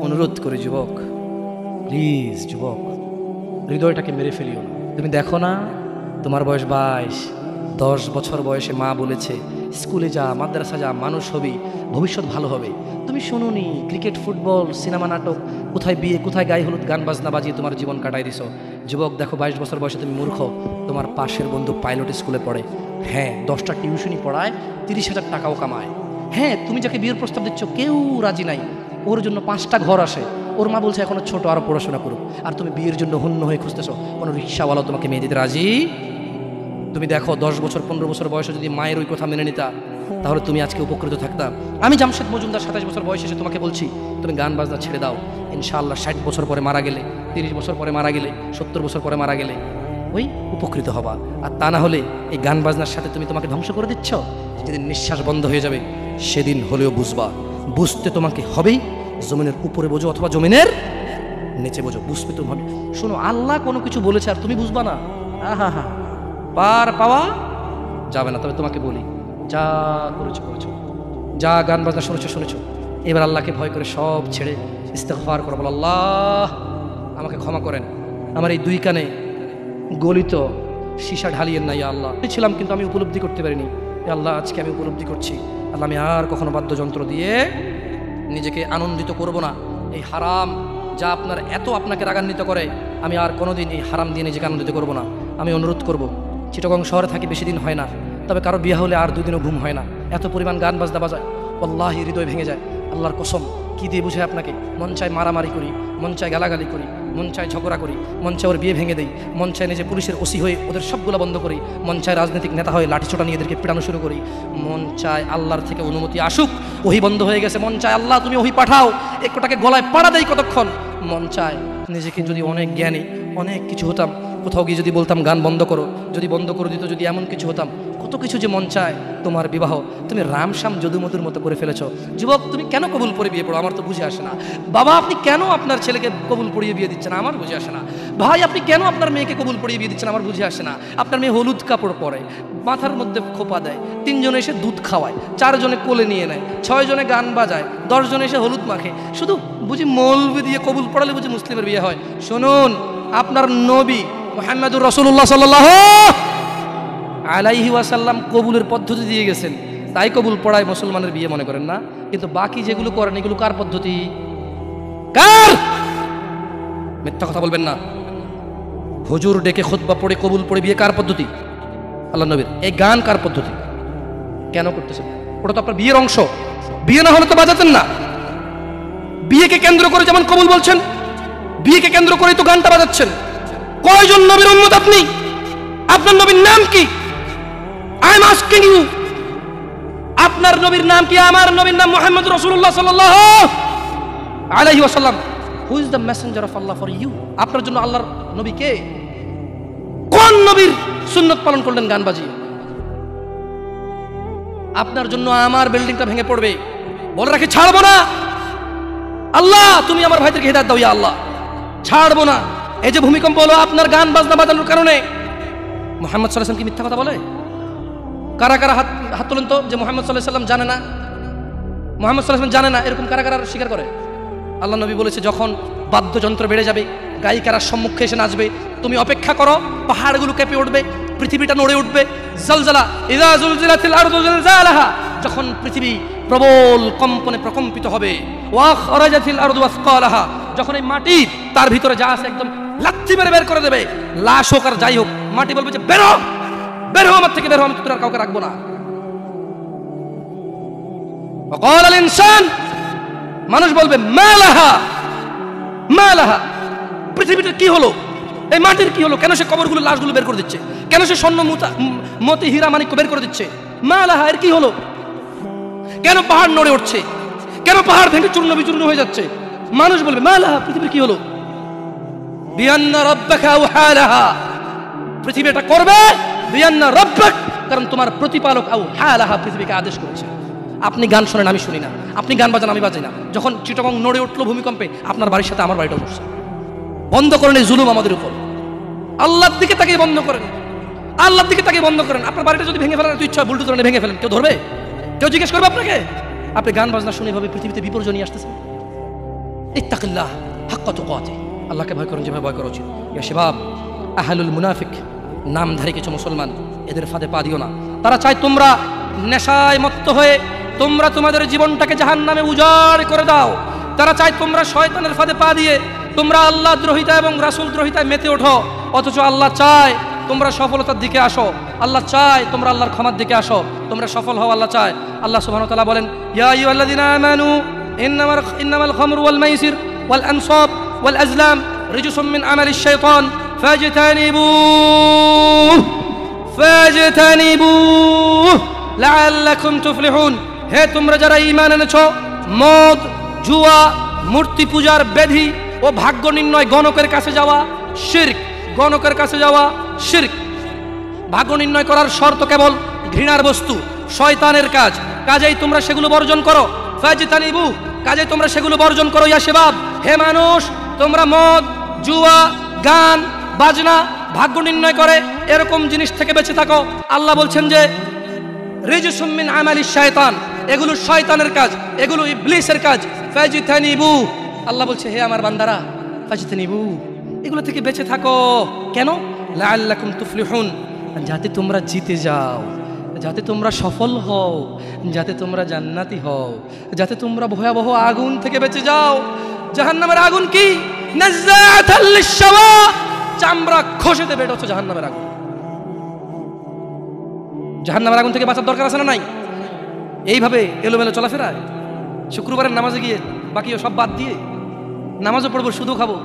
অনুরোধ করি যুবক, প্লিজ যুবক, হৃদয়টাকে মেরে ফেলিও না। তুমি দেখো না, তোমার বয়স 22, 10 বছর বয়সে মা বলেছে স্কুলে যা, মাদ্রাসা যা, মানুষ হবি, ভবিষ্যৎ ভালো হবে। তুমি শোনোনি, ক্রিকেট, ফুটবল, সিনেমা, নাটক, কোথায় বিয়ে, কোথায় গায়ে হলুদ, গান বাজনা বাজিয়ে তোমার জীবন কাটাই দিছো। যুবক দেখো, 22 বছর বয়সে তুমি মূর্খ। তোমার পাশের বন্ধু পাইলট স্কুলে পড়ে, হ্যাঁ 10টা টিউশনি পড়ায়, 30,000 টাকাও কামায়। হ্যাঁ, তুমি যাকে বিয়ের প্রস্তাব দিচ্ছ কেউ রাজি নাই, ওর জন্য 5টা ঘর আসে, ওর মা বলছে এখনো ছোট, আরো পড়াশোনা করুক, আর তুমি বিয়ের জন্য হন্য হয়ে খুঁজতেছো। কোনো রিক্সাওয়ালাও তোমাকে মেয়ে দিতে রাজি। তুমি দেখো 10 বছর 15 বছর বয়সে যদি মায়ের ওই কথা মেনে নিতা, তাহলে তুমি আজকে উপকৃত থাকতা। আমি জামশেদ মজুমদার 27 বছর বয়সে এসে তোমাকে বলছি তুমি গান বাজনা ছেড়ে দাও। ইনশাআল্লাহ 60 বছর পরে মারা গেলে, 30 বছর পরে মারা গেলে, 70 বছর পরে মারা গেলে ওই উপকৃত হবা। আর তা না হলে এই গান বাজনার সাথে তুমি তোমাকে ধ্বংস করে দিচ্ছ। যেদিন নিঃশ্বাস বন্ধ হয়ে যাবে সেদিন হলেও বুঝবা। বুঝতে তোমাকে হবেই, জমিনের উপরে বোঝো অথবা জমিনের নিচে বোঝো, বুঝবে তুমি হবে। শোনো, আল্লাহ কোনো কিছু বলেছে আর তুমি বুঝবা না, আহা হা, পার পাওয়া যাবে না। তবে তোমাকে বলি, যা করেছো করেছো, যা গান বাজনা শুনেছো শুনেছো, এবার আল্লাহকে ভয় করে সব ছেড়ে ইস্তেগফার করো, বলো আল্লাহ আমাকে ক্ষমা করেন, আমার এই 2 কানে গলিত সীসা ঢালিয়েন না ইয়া আল্লাহ। ছিলাম কিন্তু আমি উপলব্ধি করতে পারিনি, ইয়া আল্লাহ আজকে আমি উপলব্ধি করছি। আল্লাহ আমি আর কখনো বাদ্যযন্ত্র দিয়ে নিজেকে আনন্দিত করব না। এই হারাম যা আপনার এত আপনাকে রাগান্বিত করে, আমি আর কোনোদিন এই হারাম দিয়ে নিজেকে আনন্দিত করব না। আমি অনুরোধ করব, চিটাগং শহরে থাকি, বেশি দিন হয় না, তবে কারো বিয়ে হলে আর 2 দিনও ঘুম হয় না, এত পরিমাণ গান বাজনা বাজায়, আল্লাহি হৃদয় ভেঙে যায়। আল্লাহর কসম, কি দিয়ে বুঝায় আপনাকে? মন চায় মারামারি করি, মন চায় গালাগালি করি, মন চায় ঝগড়া করি, মন চায় ওর বিয়ে ভেঙে দেই, মন চায় নিজে পুলিশের ওসি হয়ে ওদের সবগুলো বন্ধ করি, মন চায় রাজনৈতিক নেতা হয়ে লাঠিছোটা নিয়ে এদেরকে পিটানো শুরু করি, মন চায় আল্লাহর থেকে অনুমতি আসুক, ওহি বন্ধ হয়ে গেছে, মন চায় আল্লাহ তুমি ওহি পাঠাও, একটাকে গলায় পাড়া দেয় কতক্ষণ। মন চায় নিজেকে যদি অনেক জ্ঞানী, অনেক কিছু হতাম, কোথাও গিয়ে যদি বলতাম গান বন্ধ করো, যদি বন্ধ করে দিত, যদি এমন কিছু হতাম, কত কিছু যে মন চায়। তোমার বিবাহ তুমি রামশ্যাম যদুমধুর মতো করে ফেলেছ। যুবক তুমি কেন কবুল পড়ে বিয়ে পড়ো? আমার তো বুঝে আসে না। বাবা আপনি কেন আপনার ছেলেকে কবুল পড়িয়ে বিয়ে দিচ্ছেন? আমার বুঝে আসে না। ভাই আপনি কেন আপনার মেয়েকে কবুল পড়িয়ে বিয়ে দিচ্ছেন? আমার বুঝে আসে না। আপনার মেয়ে হলুদ কাপড় পরে, মাথার মধ্যে খোপা দেয়, 3 জনে এসে দুধ খাওয়ায়, 4 জনে কোলে নিয়ে নেয়, 6 জনে গান বাজায়, 10 জনে এসে হলুদ মাখে, শুধু বুঝি মৌলবি দিয়ে কবুল পড়ালে বুঝি মুসলিমের বিয়ে হয়? শুনুন, আপনার নবী মুহাম্মদুর রাসূলুল্লাহ সাল্লাল্লাহু আলাইহি ওয়াসাল্লাম কবুলের পদ্ধতি দিয়ে গেছেন, তাই কবুল পড়ায় মুসলমানের বিয়ে মনে করেন না। কিন্তু বাকি যেগুলো করেন এগুলো কার পদ্ধতি? কার? মিথ্যা কথা বলবেন না। হুজুর ডেকে খুতবা পড়ে কবুল পড়ে বিয়ে কার পদ্ধতি? আল্লাহ নবীর। এই গান কার পদ্ধতি? কেন করতেছেন? ওটা তো আপনার বিয়ের অংশ, বিয়ে না হলে তো বাজাতেন না। বিয়েকে কেন্দ্র করে যেমন কবুল বলছেন, বিয়েকে কেন্দ্র করেই তো গানটা বাজাচ্ছেন। কয়জন নবীর উম্মত আপনি? আপনার নবীর নাম কি? আই এম আস্কিং ইউ, আপনার নবীর নাম কি? আমার নবীর নাম মুহাম্মদ রাসূলুল্লাহ সাল্লাল্লাহু আলাইহি ওয়াসাল্লাম। Who is the messenger of Allah for you? আপনার জন্য আল্লাহর নবী কে? কোন নবীর সুন্নাত পালন করলেন গান বাজিয়ে? আপনার জন্য আমার বিল্ডিংটা ভেঙে পড়বে, বলে রাখি ছাড়বো না। আল্লাহ তুমি আমার ভাইদেরকে হিদায়াত দাও ইয়া আল্লাহ, ছাড়বো না। এই যে ভূমিকম্প হলো আপনার গান বাজনা বাজানোর কারণে। মুহাম্মদ সাল্লাল্লাহু আলাইহি ওয়াসাল্লাম কি মিথ্যা কথা বলে? কারা কারা হাত তোলেন তো, যে মুহাম্মদ সাল্লাল্লাহু আলাইহি ওয়াসাল্লাম জানে না, মুহাম্মদ সাল্লাল্লাহু আলাইহি ওয়াসাল্লাম জানে না, এরকম কারা কারা স্বীকার করে? আল্লাহ নবী বলেছে যখন বাদ্যযন্ত্র বেড়ে যাবে, গায়িকারা সম্মুখে এসে নাচবে, তুমি অপেক্ষা করো, পাহাড়গুলো কেঁপে উঠবে, পৃথিবীটা নড়ে উঠবে। জালজালা ইযা জুলজিলাতিল আরদু জিলজালাহা, যখন পৃথিবী প্রবল কম্পনে প্রকম্পিত হবে। ওয়া খরাজাতিল আরদু আসকালাহা, যখন এই মাটি তার ভিতরে যা আছে একদম লাথি মেরে বের করে দেবে, লাশ হোক আর যাই হোক, মাটি বলবে যে বেরো বেরো আমার থেকে, বেরো, আমি তোর আর কাউকে রাখবো না। ওয়াকাল আল ইনসান, মানুষ বলবে মালাহা মালাহা, পৃথিবীটা কি হলো, এই মাটির কি হলো, কেন সে কবরগুলো লাশগুলো বের করে দিচ্ছে, কেন সে স্বর্ণ মতি হীরা মানিক্য বের করে দিচ্ছে, মালাহা এর কি হলো, কেন পাহাড় নড়ে উঠছে, কেন পাহাড় ভেঙে চূর্ণ বিচূর্ণ হয়ে যাচ্ছে? মানুষ বলবে মালাহা, পৃথিবীর কি হলো? বিআন্না রাব্বাকা আওহালাহা, পৃথিবী এটা করবে বিআন্না রাব্বাক, কারণ তোমার প্রতিপালক আওহালাহা পৃথিবীকে আদেশ করেছে। আপনি গান শোনেন আমি শুনি না, আপনি গান বাজান আমি বাজাই না। যখন চিটাগং নড়ে উঠলো ভূমিকম্পে, আপনার বাড়ির সাথে আমার বাড়িটাও নড়ছে। বন্ধ করেন এই জুলুম আমাদের উপর। আল্লাহর দিকে তাকিয়ে বন্ধ করেন, আল্লাহর দিকে তাকিয়ে বন্ধ করেন। আপনার বাড়িটা যদি ভেঙে ফেলেন, ইচ্ছা বুলডোজার ভেঙে ফেলেন, কেউ ধরবে? কেউ জিজ্ঞেস করবে আপনাকে? আপনি গান বাজনা শুনে ভাবে পৃথিবীতে বিপর্যয় নিয়ে আসতেছেন। ইত্তাকিল্লাহ হাক্কা তুকাতিহ, আল্লাহকে ভয় করুন যেভাবে ভয় করা উচিত। ইয়া শাবাব, আহলুল মুনাফিক, নামধারী কিছু মুসলমান, এদের ফাঁদে পা দিও না। তারা চায় তোমরা নেশায় মত্ত হয়ে তোমরা তোমাদের জীবনটাকে জাহান্নামে উজাড় করে দাও। তারা চায় তোমরা শয়তানের ফাঁদে পা দিয়ে তোমরা আল্লাহ দ্রোহিতা এবং রাসূল দ্রোহিতায় মেতে ওঠো। অথচ আল্লাহ চায় তোমরা সফলতার দিকে আসো, আল্লাহ চায় তোমরা আল্লাহর ক্ষমার দিকে আসো, তোমরা সফল হও, আল্লাহ চায়। আল্লাহ সুবহানাহু ওয়া তাআলা বলেন, ইয়া আইয়ুহাল্লাযীনা আমানু ইন্নামাল খামরু ওয়াল মাইসির ওয়াল আনসাব ওয়াল আজলাম রিজসুম মিন আমালিশ শাইতান ফাজতানিবুহু লাআল্লাকুম তুফলিহুন। হে তোমরা যারা ঈমান এনেছো, মদ, জুয়া, মূর্তি পূজার বেধি ও ভাগ্য নির্ণয় গণকের কাছে যাওয়া শিরক, গণকের কাছে যাওয়া শিরক। ভাগ্য নির্ণয় করার শর্ত কেবল ঘৃণার বস্তু, শয়তানের কাজ, কাজেই তোমরা সেগুলো বর্জন করো। ফাজতানিবু, কাজেই তোমরা সেগুলো বর্জন করো। ইয়া শাবাব, হে মানুষ, তোমরা মদ, জুয়া, গান, বাজনা, ভাগ্য নির্ণয় করে এরকম জিনিস থেকে বেঁচে থাকো। আল্লাহ বলছেন যে রিজসুম মিন আমালিশ শায়তান, এগুলো শয়তানের কাজ, এগুলো ইবলিসের কাজ। ফাজতানিবু, আল্লাহ বলছে হে আমার বান্দারা, ফাজতানিবু, এগুলো থেকে বেঁচে থাকো। কেন? লাআল্লাকুম তুফলিহুন, যাতে তোমরা জিতে যাও, যাতে তোমরা সফল হও, যাতে তোমরা জান্নাতি হও, যাতে তোমরা ভয়াবহ আগুন থেকে বেঁচে যাও। জাহান্নামের আগুন কি? নাযাআতাল লিশশাওয়া, চামড়া খসে দেবে, এটা হচ্ছে জাহান্নামের আগুন। জাহান্নামের আগুন থেকে বাঁচার দরকার আছে না নাই? এইভাবে এলোমেলো চলাফেরায়, শুক্রবারের নামাজে গিয়ে বাকিও সব বাদ দিয়ে নামাজও পড়বো, শুধু খাবো।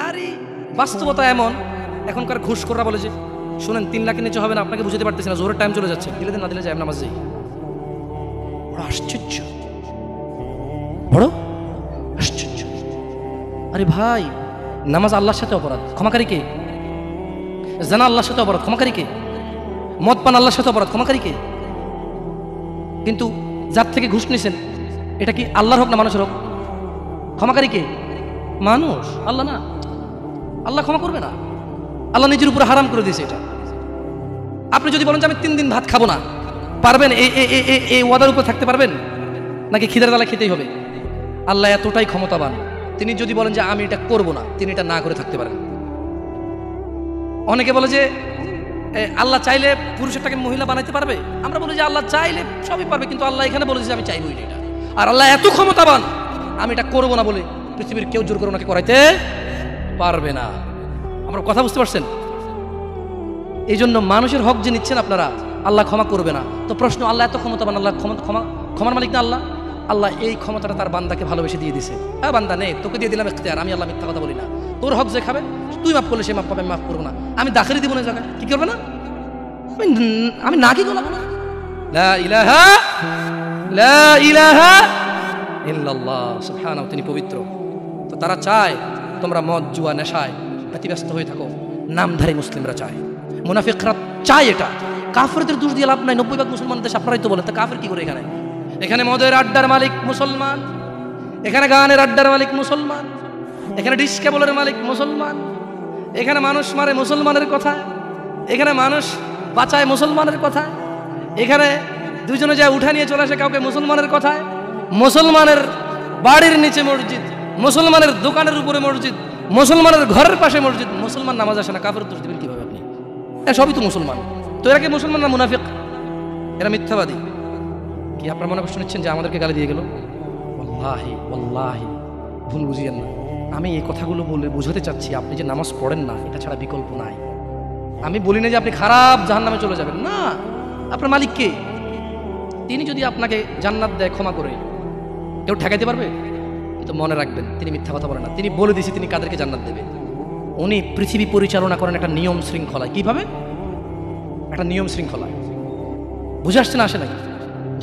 আরে বাস্তবতা এমন, এখনকার ঘুষখোররা বলে যে শোনেন 3 লাখের নিচে হবে না, আপনাকে বুঝতে পারতেছি না, জোরের টাইম চলে যাচ্ছে, দিলে দিন না দিলে যায় নামাজ যাই। বড় আশ্চর্য, বড় আশ্চর্য। আরে ভাই, নামাজ আল্লাহর সাথে অপরাধ, ক্ষমাকারী কে? জানা আল্লাহর সাথে অপরাধ, ক্ষমাকারী কে? মদ পান আল্লাহর সাথে অপরাধ, ক্ষমাকারী কে? কিন্তু যার থেকে ঘুষ নিছেন, এটা কি আল্লাহর হোক না মানুষের হোক? ক্ষমাকারী কে? মানুষ, আল্লাহ না। আল্লাহ ক্ষমা করবে না, আল্লাহ নিজের উপরে হারাম করে দিয়েছে এটা। আপনি যদি বলেন যে আমি 3 দিন ভাত খাবো না, পারবেন? এই ওয়াদার উপর থাকতে পারবেন? নাকি খিদের জ্বালা খেতেই হবে? আল্লাহ এতটাই ক্ষমতাবান, তিনি যদি বলেন যে আমি এটা করবো না, তিনি এটা না করে থাকতে পারেন। অনেকে বলে যে আল্লাহ চাইলে পুরুষেরটাকে মহিলা বানাইতে পারবে। আমরা বলি যে আল্লাহ চাইলে সবই পারবে, কিন্তু আল্লাহ এখানে বলেছে যে আমি চাইবই না এটা। আর আল্লাহ এত ক্ষমতাবান, আমি এটা করবো না বলে পৃথিবীর কেউ জোর করে ওনাকে করাইতে পারবে না। আমরা কথা বুঝতে পারছেন? এই জন্য মানুষের হক যে নিচ্ছেন আপনারা, আল্লাহ ক্ষমা করবে না। তো প্রশ্ন, আল্লাহ এত ক্ষমতাবান, আল্লাহ ক্ষমার মালিক না আল্লাহ? আল্লাহ এই ক্ষমতাটা তার বান্দাকে ভালোবেসে দিয়ে দিছে। হ্যাঁ বান্দা নে, তোকে দিয়ে দিলাম ইখতিয়ার, আমি আল্লাহ মিথ্যা কথা বলি না। তোর হক যে খাবে, তুই মাফ করলে সে মাফ পাবে, আমি মাফ করবো না। আমি দাখিলি দিব না জায়গায়, কি করবে না? আমি না কি গলাবো না। লা ইলাহা ইল্লাল্লাহ, সুবহানাহু, তিনি পবিত্র। তো তারা চায় তোমরা মদ, জুয়া, নেশায় ব্যতিব্যস্ত হয়ে থাকো। নামধারী মুসলিমরা চায়, মুনাফিকরা চায় এটা। কাফেরদের দোষ দিয়ে লাভ নাই, 90% মুসলমান দেশ, আপনারাই তো বলেন। তা কাফের কি করে? এখানে মদের আড্ডার মালিক মুসলমান, এখানে গানের আড্ডার মালিক মুসলমান, এখানে ডিস কেবলের মালিক মুসলমান, এখানে মানুষ মারে মুসলমানের কথা, এখানে মানুষ বাঁচায় মুসলমানের কথা, এখানে দুজনে যায় উঠা নিয়ে চলে আসে কাউকে মুসলমানের কথায়, মুসলমানের বাড়ির নিচে মসজিদ, মুসলমানের দোকানের উপরে মসজিদ, মুসলমানের ঘরের পাশে মসজিদ। মুসলমান নামাজ আসে না, কাফের দোষ দিবেন কিভাবে আপনি? সবই তো মুসলমান। তো এরা কি মুসলমান না মুনাফিক? এরা মিথ্যাবাদী। কি আপনারা মনে কষ্ট নিচ্ছেন যে আমাদেরকে গালি দিয়ে গেল? ওয়াল্লাহি ওয়াল্লাহি ভুল বুঝিয়েন না। আমি এই কথাগুলো বলে বোঝাতে চাচ্ছি, আপনি যে নামাজ পড়েন না, এটা ছাড়া বিকল্প নাই। আমি বলি না যে আপনি খারাপ জাহান্নামে চলে যাবেন, না। আপনার মালিক কে? তিনি যদি আপনাকে জান্নাত দেয় ক্ষমা করে, কেউ ঠেকাইতে পারবে? কিন্তু মনে রাখবেন, তিনি মিথ্যা কথা বলেন না। তিনি বলে দিয়েছে তিনি কাদেরকে জান্নাত দেবে। উনি পৃথিবী পরিচালনা করেন একটা নিয়ম শৃঙ্খলায়। কিভাবে? একটা নিয়ম শৃঙ্খলায়। বুঝে আসছে না? আসে নাকি?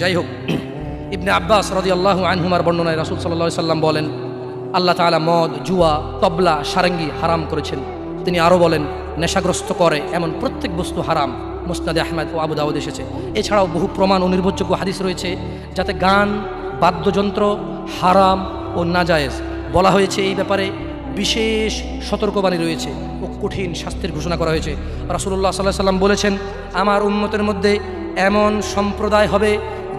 যাই হোক, ইবনে আব্বাস রাদিয়াল্লাহু আনহুমার বর্ণনায় রাসূল সাল্লাল্লাহু আলাইহি সাল্লাম বলেন, আল্লাহ তাআলা মদ, জুয়া, তবলা, সারেঙ্গি হারাম করেছেন। তিনি আরও বলেন, নেশাগ্রস্ত করে এমন প্রত্যেক বস্তু হারাম। মুসনাদে আহমদ ও আবু দাউদ এসেছে। এছাড়াও বহু প্রমাণ ও নির্ভরযোগ্য হাদিস রয়েছে যাতে গান, বাদ্যযন্ত্র হারাম ও নাজায়েজ। বলা হয়েছে এই ব্যাপারে বিশেষ সতর্কবাণী রয়েছে ও কঠিন শাস্তির ঘোষণা করা হয়েছে। রাসূলুল্লাহ সাল্লাল্লাহু আলাইহি সাল্লাম বলেছেন, আমার উম্মতের মধ্যে এমন সম্প্রদায় হবে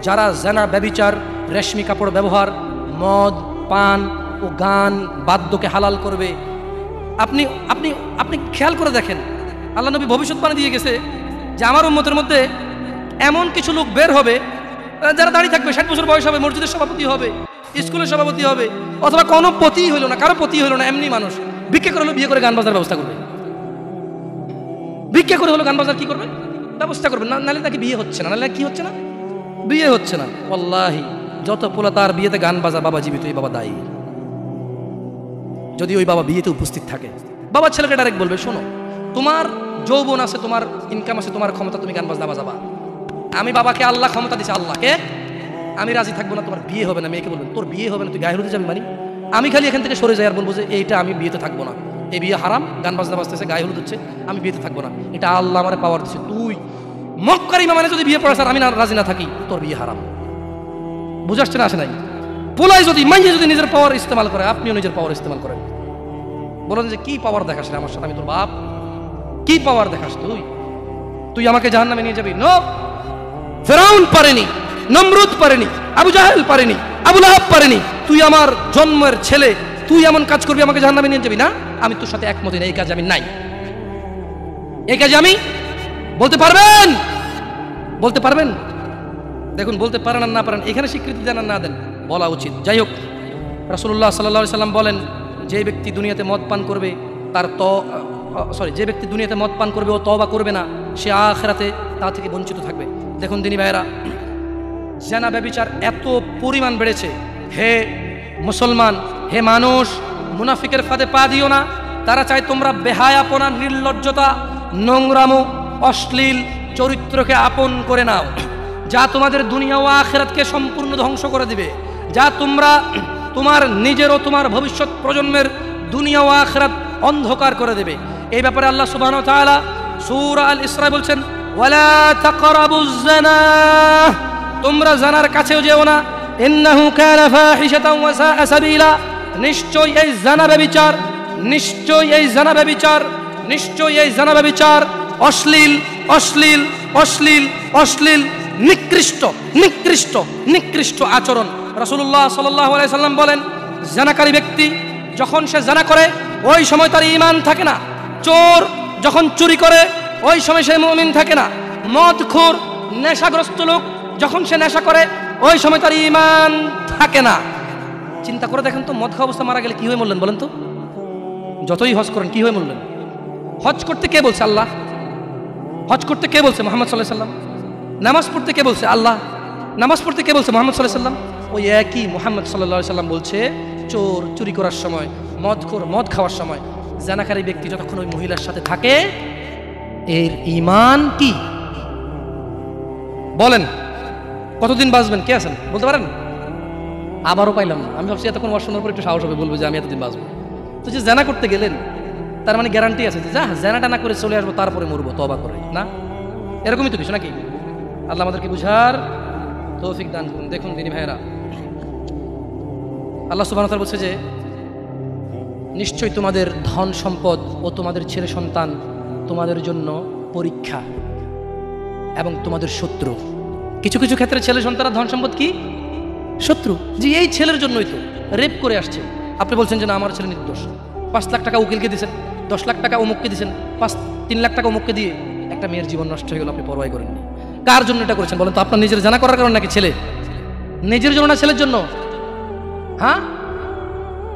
যারা জানা, ব্যভিচার, রেশমি কাপড় ব্যবহার, মদ পান ও ও গান বাদ্যকে হালাল করবে। আপনি আপনি আপনি খেয়াল করে দেখেন, আল্লাহ নবী ভবিষ্যৎবাণী দিয়ে গেছে যে আমার উম্মতের মধ্যে এমন কিছু লোক বের হবে যারা দাঁড়িয়ে থাকবে, 60 বছর বয়স হবে, মসজিদের সভাপতি হবে, স্কুলের সভাপতি হবে, অথবা কোনো পতি হইল না, কারো পতি হইল না, এমনি মানুষ ভিক্ষা করে হলো বিয়ে করে গান বাজার ব্যবস্থা করবে। ভিক্ষা করে হলো গান বাজার কি করবে, ব্যবস্থা করবে। নাহলে নাকি বিয়ে হচ্ছে না, নাহলে কি হচ্ছে না, বিয়ে হচ্ছে না। ওয়াল্লাহি যত পোলা তার বিয়েতে গান বাজা, বাবা জীবিত, এই বাবা দায়ী। যদি ওই বাবা বিয়েতে উপস্থিত থাকে, বাবা ছেলেকে ডাইরেক্ট বলবে, শোনো তোমার যৌবন আছে, তোমার ইনকাম আছে, তোমার ক্ষমতা, তুমি গান বাজনা বাজাবা। আমি বাবাকে আল্লাহ ক্ষমতা দিছে, আল্লাহকে আমি রাজি থাকবো না, তোমার বিয়ে হবে না। মেয়েকে বলবেন তোর বিয়ে হবে না, তুই গায়ে হলুদে যাবি। মানে আমি খালি এখান থেকে সরে যাই আর বলবো যে এইটা আমি বিয়েতে থাকবো না, এই বিয়ে হারাম, গান বাজনা বাজতেছে, গায়ে হলুদ হচ্ছে, আমি বিয়েতে থাকবো না, এটা আল্লাহ আমার পাওয়ার দিচ্ছে। তুই মক্কার ইমাম মানে যদি বিয়ে পড়াস আর আমি না রাজি না থাকি, তোর বিয়ে হারাম। বুঝাচ্ছে না, আসে নাই? পোলাই যদি মাইয়ে যদি নিজের পাওয়ার ইস্তেমাল করে, আপনিও নিজের পাওয়ার ইস্তেমাল করেন। বলেন যে কি পাওয়ার দেখাস রে আমার সাথে, আমি তোর বাপ, কি পাওয়ার দেখাস তুই, তুই আমাকে জাহান্নামে নিয়ে যাবি? নো, ফেরাউন পারেনি, নমরুদ পারেনি, আবু জাহেল পারেনি, আবু লাহাব পারেনি। তুই আমার জন্মের ছেলে, তুই এমন কাজ করবি আমাকে জাহান্নামে নিয়ে যাবি? না, আমি তোর সাথে একমত না, এই কাজে আমি নাই, এই কাজে আমি। বলতে পারবেন? বলতে পারবেন? দেখুন, বলতে পারেন আর না পারেন, এখানে স্বীকৃতি দেন আর না দেন, বলা উচিত। যাই হোক, রাসূলুল্লাহ সাল্লাল্লাহু আলাইহি সাল্লাম বলেন, যে ব্যক্তি দুনিয়াতে মদ পান করবে তার যে ব্যক্তি দুনিয়াতে মদ পান করবে ও তওবা করবে না, সে আখিরাতে তা থেকে বঞ্চিত থাকবে। দেখুন দিনী ভাইরা, জিনা ব্যভিচার এত পরিমাণ বেড়েছে। হে মুসলমান, হে মানুষ, মুনাফিকের ফাঁদে পা দিও না। তারা চায় তোমরা বেহায়াপনা, নির্লজ্জতা, নোংরামো, অশ্লীল চরিত্রকে আপন করে নাও, যা তোমাদের দুনিয়া ও আখিরাতকে সম্পূর্ণ ধ্বংস করে দিবে, যা তোমরা তোমার নিজের ও তোমার ভবিষ্যৎ প্রজন্মের দুনিয়া ও আখিরাত অন্ধকার করে দেবে। এই ব্যাপারে আল্লাহ সুবহানাহু ওয়া তাআলা সূরা আল ইসরা বলছেন, ওয়ালা তাকরাবুজ জিনা, তোমরা জানার কাছেও যেও না, ইন্নাহু কানা ফাহিশাতাও ওয়া সাআ সাবিলা, নিশ্চয়ই এই জিনা ব্যভিচার, নিশ্চয়ই এই জিনা ব্যভিচার, নিশ্চয়ই এই জিনা ব্যভিচার অশ্লীল, অশ্লীল, অশ্লীল, অশ্লীল, নিকৃষ্ট, নিকৃষ্ট, নিকৃষ্ট আচরণ। রাসূলুল্লাহ সাল্লাল্লাহু আলাইহি সাল্লাম বলেন, জিনাকারী ব্যক্তি যখন সে জিনা করে ওই সময় তার ঈমান থাকে না। চোর যখন চুরি করে ওই সময় সে মুমিন থাকে না। মদখোর, নেশাগ্রস্ত লোক যখন সে নেশা করে ওই সময় তার ঈমান থাকে না। চিন্তা করে দেখেন তো, মদ খাওয়া অবস্থা মারা গেলে কি হয়ে মরলেন বলেন তো? যতই হজ করেন কি হয়ে মরলেন? হজ করতে কে বলছে? আল্লাহ। হজ করতে কে বলছে? মুহাম্মদ সাল্লাল্লাহু আলাইহি সাল্লাম। নামাজ পড়তে কে বলছে? আল্লাহ। নামাজ পড়তে কে বলছে? মুহাম্মদ সাল্লাল্লাহু আলাইহি সাল্লাম। ওই একই মুহাম্মদ সাল্লাল্লাহু আলাইহি সাল্লাম বলছে, চোর চুরি করার সময়, মদখোর মদ খাওয়ার সময়, জিনাকারী ব্যক্তি যতক্ষণ ওই মহিলার সাথে থাকে এর ঈমান কি? বলেন কতদিন বাঁচবেন? কে আছেন বলতে পারেন? আবারও পাইলাম না। আমি ভাবছি এতক্ষণ ওয়াজ শোনার পর একটু সাহস হবে, বলবো যে আমি এতদিন বাঁচবো। তো যে জিনা করতে গেলেন তার মানে গ্যারান্টি আছে যে যা জিনাটা না করে চলে আসবো, তারপরে মরবো তওবা করে, না? এরকমই তো কিছু নাকি? আল্লাহ আমাদেরকে বুঝার তৌফিক দান করুন। দেখুন দিনী ভাইয়েরা, আল্লাহ সুবহানাহু ওয়া তাআলা বলছে যে নিশ্চয়ই তোমাদের ধন সম্পদ ও তোমাদের ছেলে সন্তান তোমাদের জন্য পরীক্ষা এবং তোমাদের শত্রু। কিছু কিছু ক্ষেত্রে ছেলে সন্তান ধন সম্পদ কি শত্রু। যে এই ছেলের জন্যই তো রেপ করে আসছে, আপনি বলছেন যে না আমার ছেলে নির্দোষ। 5 লাখ টাকা উকিলকে দিয়েছেন, 10 লাখ টাকা অমুককে দিয়েছেন, 3 লাখ টাকা অমুককে দিয়ে একটা মেয়ের জীবন নষ্ট হয়ে গেল, আপনি পরোয়াই করেননি। কার জন্য এটা করেছেন বলেন তো? আপনার নিজের জানা করার কারণে নাকি ছেলে? নিজের জন্য না ছেলের জন্য? হ্যাঁ,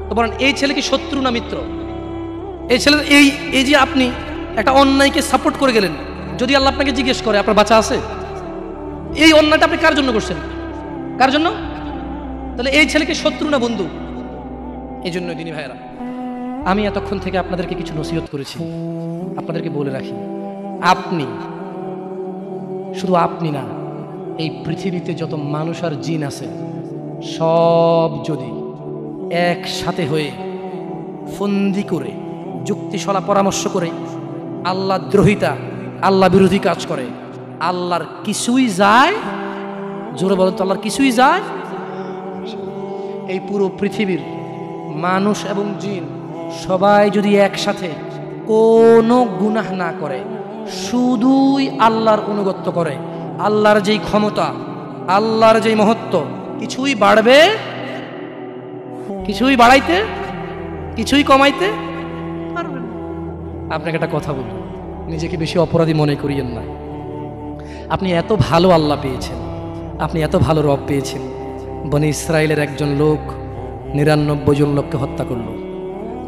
তো বলেন এই ছেলে কি শত্রু না মিত্র? এই ছেলে এই যে আপনি একটা অন্যায়কে সাপোর্ট করে গেলেন, যদি আল্লাহ আপনাকে জিজ্ঞেস করে আপনার বাচ্চা আছে, এই অন্যায়টা আপনি কার জন্য করছেন? কার জন্য? তাহলে এই ছেলেকে শত্রু না বন্ধু? এই জন্য দিনী ভাইয়েরা, আমি এতক্ষণ থেকে আপনাদেরকে কিছু নসিহত করেছি, আপনাদেরকে বলে রাখি, আপনি শুধু আপনি না, এই পৃথিবীতে যত মানুষ আর জিন আছে সব যদি একসাথে হয়ে ফন্দি করে যুক্তিশলা পরামর্শ করে আল্লাহ দ্রোহিতা, আল্লাহ বিরোধী কাজ করে, আল্লাহর কিছুই যায়? জোরে বলেন তো, আল্লাহর কিছুই যায়? এই পুরো পৃথিবীর মানুষ এবং জিন সবাই যদি একসাথে কোনো গুনাহ না করে, শুধুই আল্লাহর অনুগত্য করে, আল্লাহর যেই ক্ষমতা, আল্লাহর যেই মহত্ব, কিছুই বাড়বে কিছুই বাড়াইতে, কিছুই কমাইতে পারবেন না। আপনাকে একটা কথা বলব, নিজেকে বেশি অপরাধী মনে করিয়েন না। আপনি এত ভালো আল্লাহ পেয়েছেন, আপনি এত ভালো রব পেয়েছেন। বনি ইসরায়েলের একজন লোক 99 জন লোককে হত্যা করলো।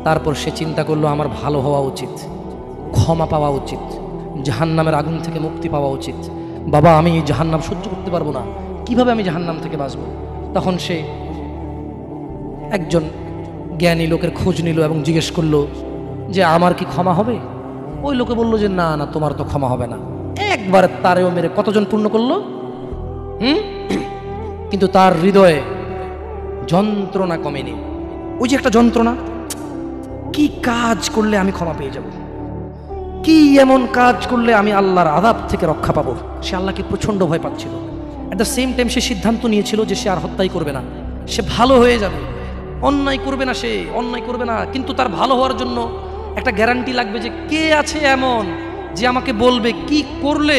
তারপর সে চিন্তা করলো আমার ভালো হওয়া উচিত, ক্ষমা পাওয়া উচিত, জাহান্নামের আগুন থেকে মুক্তি পাওয়া উচিত। বাবা আমি এই জাহান্নাম সহ্য করতে পারবো না, কিভাবে আমি জাহান্নাম থেকে বাঁচব? তখন সে একজন জ্ঞানী লোকের খোঁজ নিল এবং জিজ্ঞেস করলো যে আমার কি ক্ষমা হবে? ওই লোকে বলল যে না না, তোমার তো ক্ষমা হবে না। একবার তারেও মেরে কতজন পূর্ণ করলো? কিন্তু তার হৃদয়ে যন্ত্রণা কমেনি। ওই যে একটা যন্ত্রণা, কি কাজ করলে আমি ক্ষমা পেয়ে যাব, কি এমন কাজ করলে আমি আল্লাহর আযাব থেকে রক্ষা পাবো। সে আল্লাহকে প্রচণ্ড ভয় পাচ্ছিল। অ্যাট দ্য সেম টাইম সে সিদ্ধান্ত নিয়েছিল যে সে আর হত্যাই করবে না, সে ভালো হয়ে যাবে, অন্যায় করবে না, সে অন্যায় করবে না। কিন্তু তার ভালো হওয়ার জন্য একটা গ্যারান্টি লাগবে যে কে আছে এমন যে আমাকে বলবে কি করলে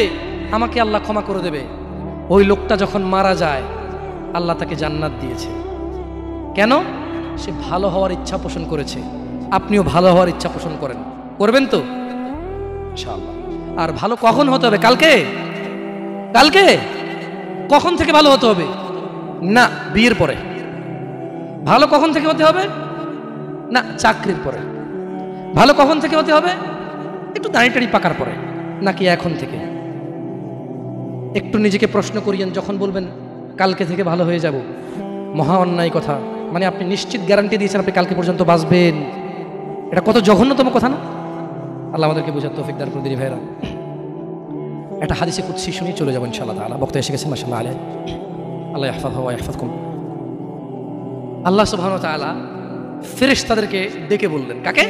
আমাকে আল্লাহ ক্ষমা করে দেবে। ওই লোকটা যখন মারা যায় আল্লাহ তাকে জান্নাত দিয়েছে। কেন? সে ভালো হওয়ার ইচ্ছা পোষণ করেছে। আপনিও ভালো হওয়ার ইচ্ছা পোষণ করেন, করবেন তো ইনশাআল্লাহ। আর ভালো কখন হতে হবে? কালকে? কালকে কখন থেকে ভালো হতে হবে? না বিয়ের পরে। ভালো কখন থেকে হতে হবে? না চাকরির পরে। ভালো কখন থেকে হতে হবে? একটু দাঁড়িয়ে পাকার পরে, নাকি এখন থেকে? একটু নিজেকে প্রশ্ন করিয়েন, যখন বলবেন কালকে থেকে ভালো হয়ে যাব, মহা অন্যায় কথা। মানে আপনি নিশ্চিত গ্যারান্টি দিয়েছেন আপনি কালকে পর্যন্ত বাঁচবেন। এটা কত জঘন্যতম কথা না? আল্লাহ আমাদেরকে বোঝার তৌফিক দান করে দিন ভাইরা। একটা হাদিসে কুদসি শুনিয়ে চলে যাবো ইনশাআল্লাহ তাআলা। বক্তা এসে গেছেন মাশাআল্লাহ আলাইহি। আল্লাহ ইয়াহফাযহু ওয়া ইয়াহফাযকুম। আল্লাহ সুবহানাহু ওয়া তাআলা ফেরেশতাদেরকে ডেকে বললেন। কাকে?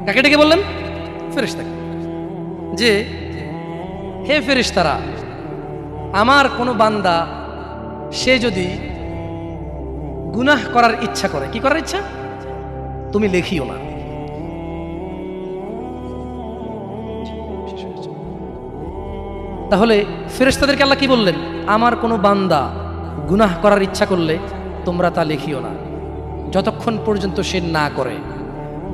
কাকে ডেকে বললেন? ফেরেশতাকে। যে হে ফেরেশতারা, আমার কোনো বান্দা সে যদি গুনাহ করার ইচ্ছা করে, কি করার ইচ্ছা? তুমি লেখিও না। তাহলে ফেরেশতাদেরকে আল্লাহ কি বললেন? আমার কোনো বান্দা গুনাহ করার ইচ্ছা করলে তোমরা তা লেখিও না, যতক্ষণ পর্যন্ত সে না করে।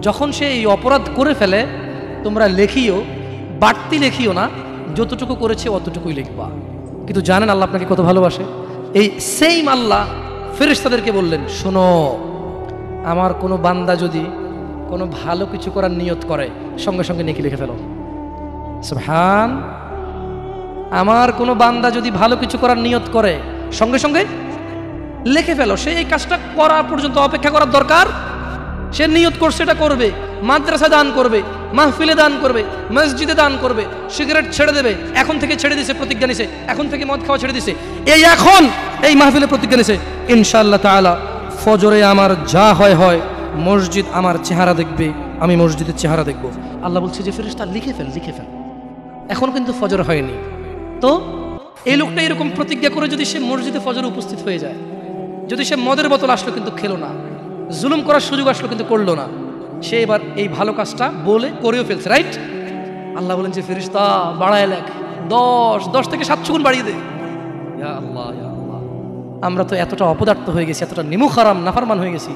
যখন সে এই অপরাধ করে ফেলে তোমরা লেখিও, বাড়তি লেখিও না, যতটুকু করেছে অতটুকুই লিখবা। কিন্তু জানেন আল্লাহ আপনাকে কত ভালোবাসে? এই সেম আল্লাহ ফেরেশতাদেরকে বললেন, শোনো, আমার কোনো বান্দা যদি কোনো ভালো কিছু করার নিয়ত করে সঙ্গে সঙ্গে নেকি লিখে ফেলো। সুবহান। আমার কোনো বান্দা যদি ভালো কিছু করার নিয়ত করে সঙ্গে সঙ্গে লিখে ফেলো। সে এই কাজটা করা পর্যন্ত অপেক্ষা করার দরকার? সে নিয়ত করছে এটা করবে, মাদ্রাসা দান করবে, মাহফিলে দান করবে, মসজিদে দান করবে, সিগারেট ছেড়ে দেবে, এখন থেকে ছেড়ে দিছে, প্রতিজ্ঞা নিছে, এখন থেকে মদ খাওয়া ছেড়ে দিছে, এই এখন এই মাহফিলে প্রতিজ্ঞা নিছে, ইনশাআল্লাহ তাআলা ফজরে আমার যা হয় হয়, মসজিদ আমার চেহারা দেখবে, আমি মসজিদের চেহারা দেখব। আল্লাহ বলছে যে ফেরেশতা লিখে ফেল, লিখে ফেল। এখন কিন্তু ফজর হয়নি, তো এই লোকটা এরকম প্রতিজ্ঞা করে যদি সে মসজিদে ফজরে উপস্থিত হয়ে যায়, যদি সে মদের বোতল আসলো কিন্তু খেলো না, জুলুম করার সুযোগ আসলো কিন্তু করলো না, সে এবার এই ভালো কাজটা বলে করেও ফেলছে, রাইট? আল্লাহ বলেন যে ফেরেশতা বাড়ায় লেখ, 10 থেকে 700 গুণ বাড়িয়ে দে। ইয়া আল্লাহ, ইয়া আল্লাহ, আমরা তো এতটা অপদার্থ হয়ে গেছি, এতটা নিমুখারাম নাফরমান হয়ে গেছি,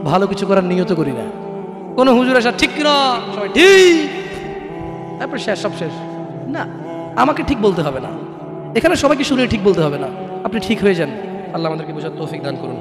ভালো কিছু করার নিয়ত করি না। কোন হুজুর আসা ঠিক কিনা, সবাই ঠিক, তারপর শেষ, সব শেষ। না, আমাকে ঠিক বলতে হবে না, এখানে সবাইকে শুনে ঠিক বলতে হবে না, আপনি ঠিক হয়ে যান। আল্লাহ আমাদেরকে বোঝার তৌফিক দান করুন।